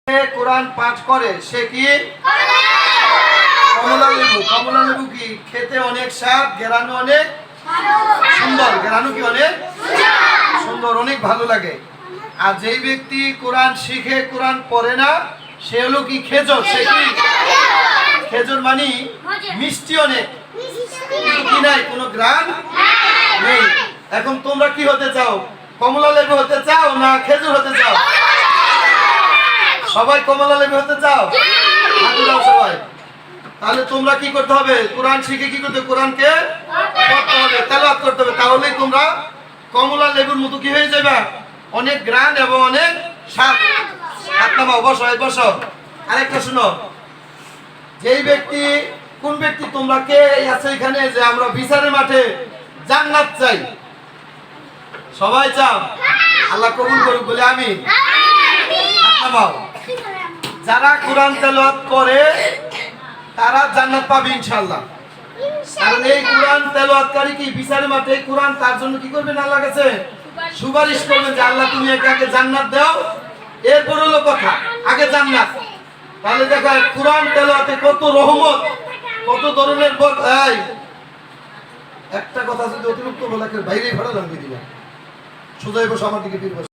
কোরআন পাঠ করে সে কি কমলা লেবু। কমলা লেবু কি খেতে অনেক স্বাদ, ঘেরানো অনেক সুন্দর, ঘেরানো কি অনেক সুন্দর, অনেক ভালো লাগে। আর যেই ব্যক্তি কোরআন শিখে কোরআন পড়ে না সে হলো কি খেজুর। সে কি খেজুর মানে মিষ্টি অনেক, কি নাই কোনো গ্রাম নেই। এখন তোমরা কি হতে চাও? কমলা লেবু হতে চাও না খেজুর হতে চাও? সবাই কমলা লেবু হতে চাও? সবাই। তাহলে তোমরা কি করতে হবে? কোরআন শিখে কি করতে হবে? কোরআনকে পড়তে হবে, তেলাওয়াত করতে হবে। তাহলেই তোমরা কমলা লেবুর মতো কি হয়ে যাবে, অনেক গ্রান এবং অনেক স্বাদ। আপনারা বসো, বসো। আরেকটা শুনো, যেই ব্যক্তি, কোন ব্যক্তি তোমরা কে আছে এখানে যে আমরা বিচারের মাঠে জান্নাত চাই? সবাই চাও? আল্লাহ কবুল করুক বলে আমি। যারা কোরআন তেলাওয়াত করে তারা জান্নাত পাবে ইনশাআল্লাহ। কারণ এই কোরআন তেলাওয়াতকারী কি বিচারের মাঠে কোরআন তার জন্য কি করবেন? আল্লাহর কাছে সুপারিশ করবেন যে আল্লাহ তুমি একে আগে জান্নাত দাও, এরপর হলো কথা, আগে জান্নাত। তাহলে দেখো কোরআন তেলাওয়াতে কত রহমত, কত ধরনের একটা কথা যদি অতিরিক্ত বলা বাইরে ভাড়া লাগিয়ে দিলাম। সোজা বসে আমার দিকে ফিরবে।